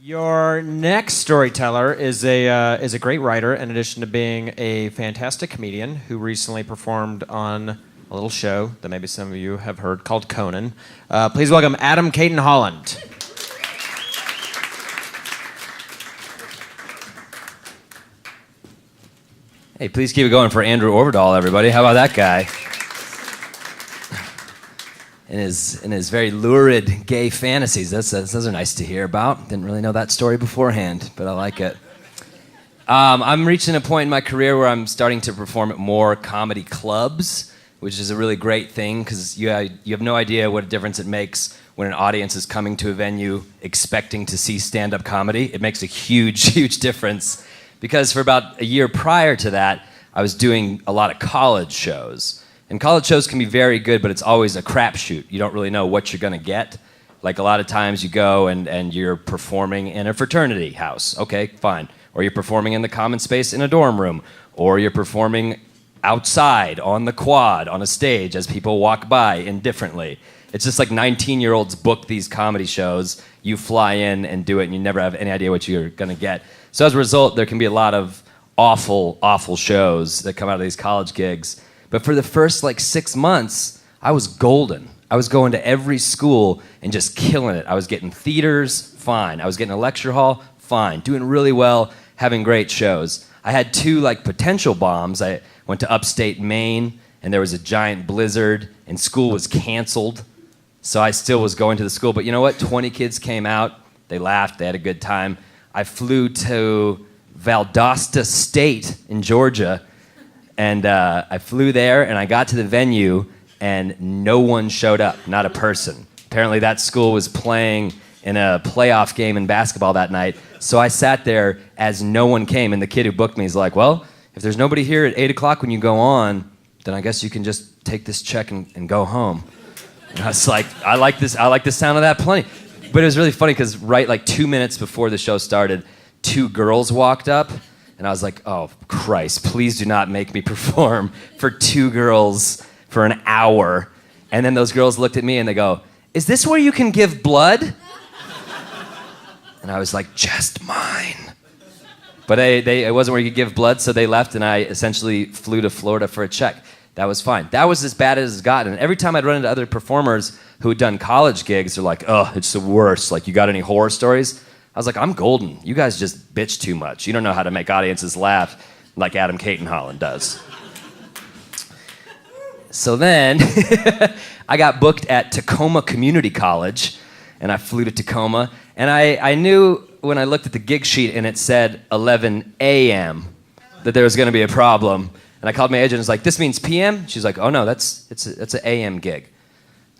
Your next storyteller is a great writer, in addition to being a fantastic comedian who recently performed on a little show that maybe some of you have heard called Conan. Please welcome Adam Cayton Holland. Hey, please keep it going for Andrew Orvedahl, everybody. How about that guy? In his very lurid gay fantasies. Those are nice to hear about. Didn't really know that story beforehand, but I like it. I'm reaching a point in my career where I'm starting to perform at more comedy clubs, which is a really great thing because you have no idea what a difference it makes when an audience is coming to a venue expecting to see stand-up comedy. It makes a huge, huge difference because for about a year prior to that, I was doing a lot of college shows. And college shows can be very good, but it's always a crapshoot. You don't really know what you're going to get. Like a lot of times you go and you're performing in a fraternity house. Okay, fine. Or you're performing in the common space in a dorm room. Or you're performing outside on the quad on a stage as people walk by indifferently. It's just like 19-year-olds book these comedy shows. You fly in and do it, and you never have any idea what you're going to get. So as a result, there can be a lot of awful, awful shows that come out of these college gigs. But for the first 6 months, I was golden. I was going to every school and just killing it. I was getting theaters, fine. I was getting a lecture hall, fine. Doing really well, having great shows. I had two potential bombs. I went to upstate Maine, and there was a giant blizzard, and school was canceled. So I still was going to the school. But you know what? 20 kids came out. They laughed. They had a good time. I flew to Valdosta State in Georgia. And I flew there, and I got to the venue, and no one showed up, not a person. Apparently that school was playing in a playoff game in basketball that night, so I sat there as no one came, and the kid who booked me is like, well, if there's nobody here at 8 o'clock when you go on, then I guess you can just take this check and go home. And I was like, I like the sound of that plenty. But it was really funny, because right 2 minutes before the show started, two girls walked up, and I was like, oh, Christ, please do not make me perform for two girls for an hour. And then those girls looked at me and they go, is this where you can give blood? And I was like, just mine. But it wasn't where you could give blood, so they left, and I essentially flew to Florida for a check. That was fine. That was as bad as it's gotten. And every time I'd run into other performers who had done college gigs, they're like, oh, it's the worst. You got any horror stories? I was like, I'm golden. You guys just bitch too much. You don't know how to make audiences laugh like Adam Cayton Holland does. So then I got booked at Tacoma Community College, and I flew to Tacoma. And I knew when I looked at the gig sheet and it said 11 a.m. that there was going to be a problem. And I called my agent and was like, this means p.m.? She's like, oh no, it's an a.m. gig.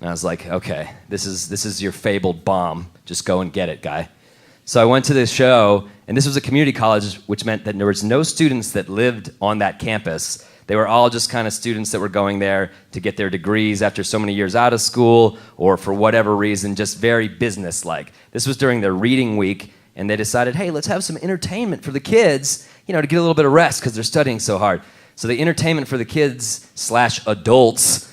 And I was like, okay, this is your fabled bomb. Just go and get it, guy. So I went to this show, and this was a community college, which meant that there was no students that lived on that campus. They were all just kind of students that were going there to get their degrees after so many years out of school, or for whatever reason, just very business-like. This was during their reading week, and they decided, hey, let's have some entertainment for the kids, to get a little bit of rest because they're studying so hard. So the entertainment for the kids / adults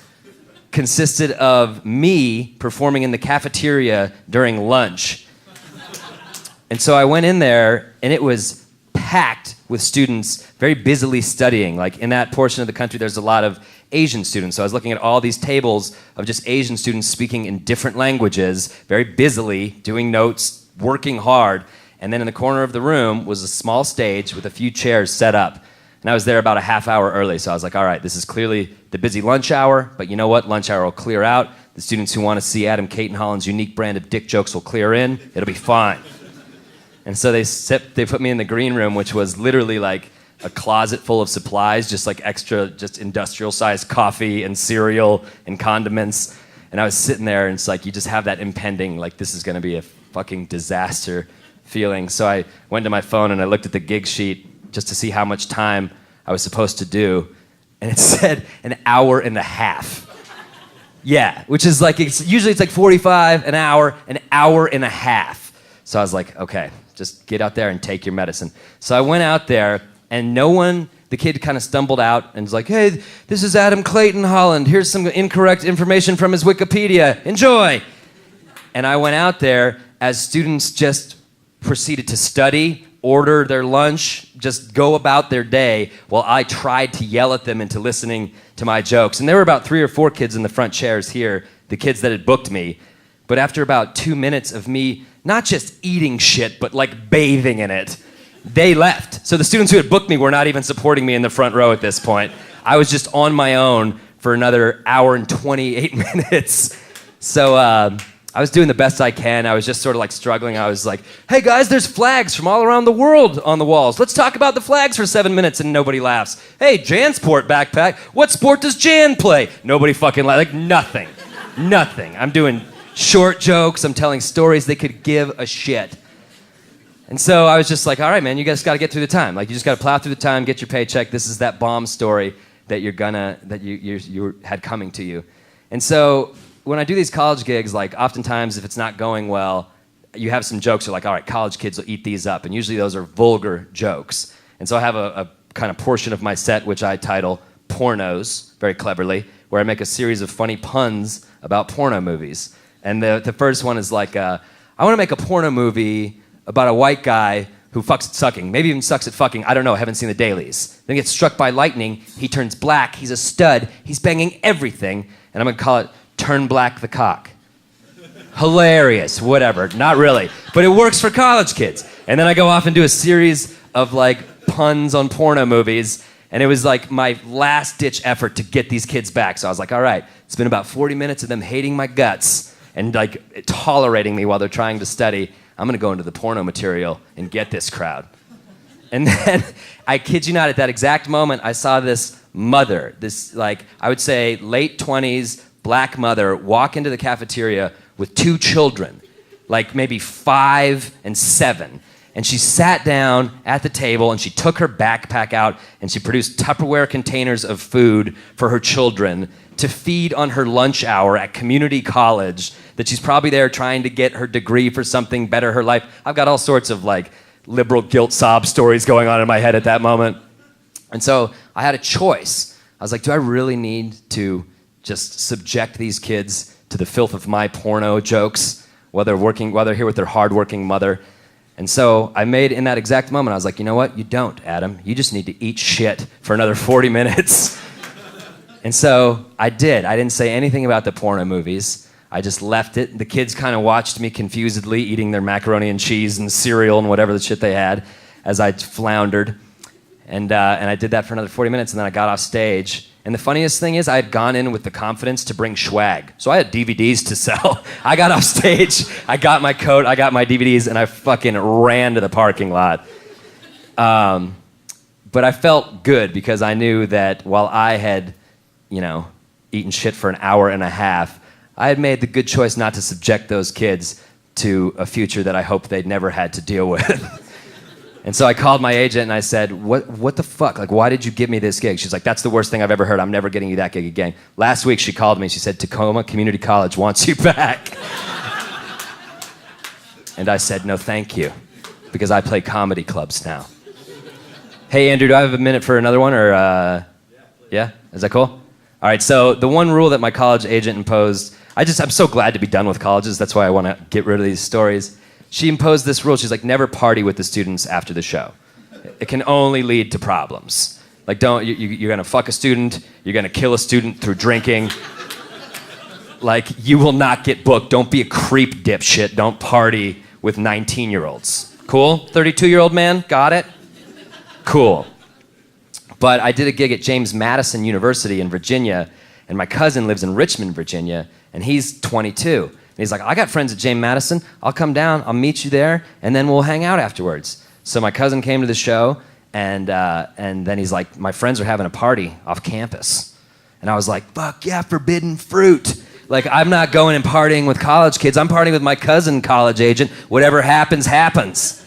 consisted of me performing in the cafeteria during lunch. And so I went in there, and it was packed with students very busily studying. In that portion of the country, there's a lot of Asian students. So I was looking at all these tables of just Asian students speaking in different languages, very busily, doing notes, working hard. And then in the corner of the room was a small stage with a few chairs set up. And I was there about a half hour early, so I was like, all right, this is clearly the busy lunch hour, but you know what? Lunch hour will clear out. The students who want to see Adam Cayton Holland's unique brand of dick jokes will clear in. It'll be fine. And so they put me in the green room, which was literally a closet full of supplies, just extra, just industrial-sized coffee and cereal and condiments. And I was sitting there, and it's you just have that impending, this is going to be a fucking disaster feeling. So I went to my phone, and I looked at the gig sheet just to see how much time I was supposed to do. And it said an hour and a half. Yeah, which is usually it's 45, an hour and a half. So I was like, okay, just get out there and take your medicine. So I went out there, and the kid kind of stumbled out and was like, hey, this is Adam Cayton Holland. Here's some incorrect information from his Wikipedia. Enjoy. And I went out there as students just proceeded to study, order their lunch, just go about their day while I tried to yell at them into listening to my jokes. And there were about 3 or 4 kids in the front chairs here, the kids that had booked me. But after about 2 minutes of me not just eating shit, but like bathing in it, they left. So the students who had booked me were not even supporting me in the front row at this point. I was just on my own for another hour and 28 minutes. So I was doing the best I can. I was just sort of like struggling. I was like, hey guys, there's flags from all around the world on the walls. Let's talk about the flags for 7 minutes, and nobody laughs. Hey, Jansport backpack. What sport does Jan play? Nobody fucking laughs. Like nothing. Nothing. I'm doing short jokes. I'm telling stories. They could give a shit. And so I was just like, all right, man, you guys got to get through the time. Like, you just got to plow through the time, get your paycheck. This is that bomb story that you had coming to you. And so when I do these college gigs, like, oftentimes if it's not going well, you have some jokes. You're like, all right, college kids will eat these up. And usually those are vulgar jokes. And so I have a kind of portion of my set which I title Pornos, very cleverly, where I make a series of funny puns about porno movies. And the first one is like, I want to make a porno movie about a white guy who fucks at sucking, maybe even sucks at fucking, I don't know, I haven't seen the dailies. Then he gets struck by lightning, he turns black, he's a stud, he's banging everything, and I'm gonna call it Turn Black the Cock. Hilarious, whatever, not really, but it works for college kids. And then I go off and do a series of like puns on porno movies, and it was like my last ditch effort to get these kids back. So I was like, all right, it's been about 40 minutes of them hating my guts and like tolerating me while they're trying to study. I'm gonna go into the porno material and get this crowd. And then, I kid you not, at that exact moment, I saw this mother, this like, I would say late 20s, black mother, walk into the cafeteria with 2 children, like maybe 5 and 7. And she sat down at the table and she took her backpack out and she produced Tupperware containers of food for her children to feed on her lunch hour at community college, that she's probably there trying to get her degree for something, better her life. I've got all sorts of like liberal guilt sob stories going on in my head at that moment. And so I had a choice. I was like, do I really need to just subject these kids to the filth of my porno jokes while they're here with their hardworking mother? And so I made, in that exact moment, I was like, you know what? You don't, Adam. You just need to eat shit for another 40 minutes. And so I did. I didn't say anything about the porno movies. I just left it. The kids kind of watched me confusedly eating their macaroni and cheese and cereal and whatever the shit they had as I floundered. And I did that for another 40 minutes, and then I got off stage. And the funniest thing is I had gone in with the confidence to bring swag. So I had DVDs to sell. I got off stage, I got my coat, I got my DVDs, and I fucking ran to the parking lot. But I felt good because I knew that while I had, eaten shit for an hour and a half, I had made the good choice not to subject those kids to a future that I hoped they'd never had to deal with. And so I called my agent and I said, what the fuck? Like, why did you give me this gig? She's like, that's the worst thing I've ever heard. I'm never getting you that gig again. Last week she called me and she said, Tacoma Community College wants you back. And I said, no, thank you, because I play comedy clubs now. Hey, Andrew, do I have a minute for another one? Or, yeah? Is that cool? All right, so the one rule that my college agent imposed, I'm so glad to be done with colleges. That's why I want to get rid of these stories. She imposed this rule. She's like, never party with the students after the show. It can only lead to problems. Like, you're gonna fuck a student, you're gonna kill a student through drinking. Like, you will not get booked. Don't be a creep, dipshit. Don't party with 19-year-olds. Cool? 32-year-old man? Got it? Cool. But I did a gig at James Madison University in Virginia, and my cousin lives in Richmond, Virginia, and he's 22. And he's like, I got friends at James Madison. I'll come down, I'll meet you there, and then we'll hang out afterwards. So my cousin came to the show, and then he's like, my friends are having a party off campus. And I was like, fuck yeah, forbidden fruit. Like, I'm not going and partying with college kids. I'm partying with my cousin, college agent. Whatever happens, happens.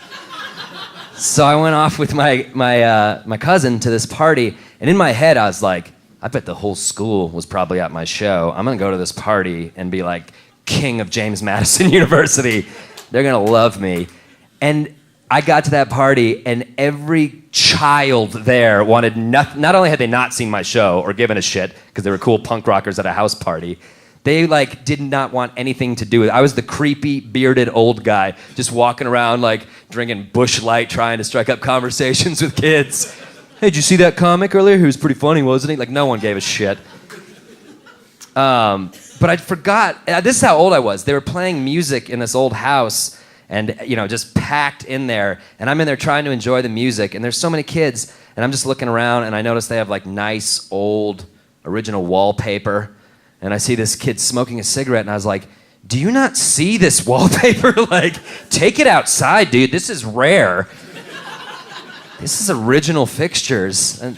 So I went off with my cousin to this party, and in my head, I was like, I bet the whole school was probably at my show. I'm gonna go to this party and be like, king of James Madison University. They're gonna love me. And I got to that party, and every child there wanted not only had they not seen my show or given a shit because they were cool punk rockers at a house party, They like did not want anything to do with it. I was the creepy, bearded old guy just walking around like drinking Busch Light, trying to strike up conversations with kids. Hey, did you see that comic earlier? He was pretty funny, wasn't he? Like no one gave a shit. But I forgot, this is how old I was. They were playing music in this old house and, just packed in there. And I'm in there trying to enjoy the music. And there's so many kids. And I'm just looking around and I notice they have like nice, old, original wallpaper. And I see this kid smoking a cigarette and I was like, do you not see this wallpaper? Like, take it outside, dude. This is rare. This is original fixtures. And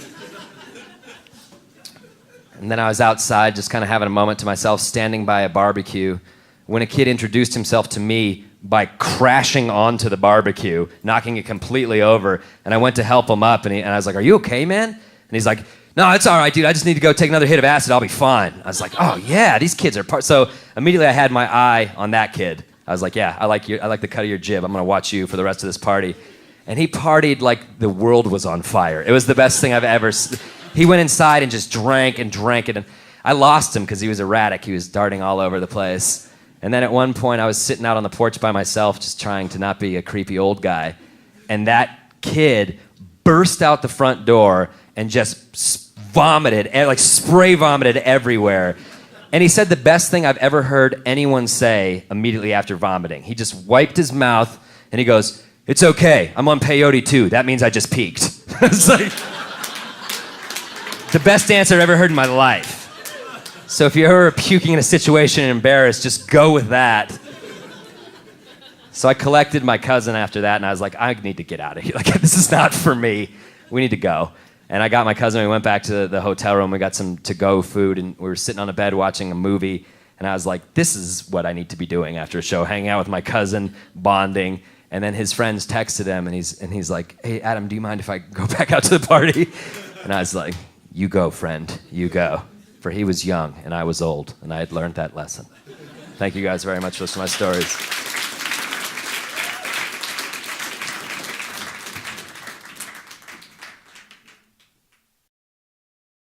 then I was outside just kind of having a moment to myself, standing by a barbecue, when a kid introduced himself to me by crashing onto the barbecue, knocking it completely over. And I went to help him up, and I was like, are you okay, man? And he's like, no, it's all right, dude. I just need to go take another hit of acid. I'll be fine. I was like, oh, yeah, these kids are So immediately I had my eye on that kid. I was like, yeah, I like the cut of your jib. I'm going to watch you for the rest of this party. And he partied like the world was on fire. It was the best thing I've ever seen. He went inside and just drank and drank it. And I lost him because he was erratic. He was darting all over the place. And then at one point, I was sitting out on the porch by myself, just trying to not be a creepy old guy. And that kid burst out the front door and just vomited, like spray vomited everywhere. And he said the best thing I've ever heard anyone say immediately after vomiting. He just wiped his mouth and he goes, it's okay. I'm on peyote too. That means I just peaked. It's like the best answer I've ever heard in my life. So if you're ever puking in a situation and embarrassed, just go with that. So I collected my cousin after that, and I was like, I need to get out of here. Like, this is not for me. We need to go. And I got my cousin, we went back to the hotel room, we got some to-go food, and we were sitting on a bed watching a movie, and I was like, this is what I need to be doing after a show, hanging out with my cousin, bonding. And then his friends texted him, and he's like, hey, Adam, do you mind if I go back out to the party? And I was like, you go, friend, you go. For he was young, and I was old, and I had learned that lesson. Thank you guys very much for listening to my stories.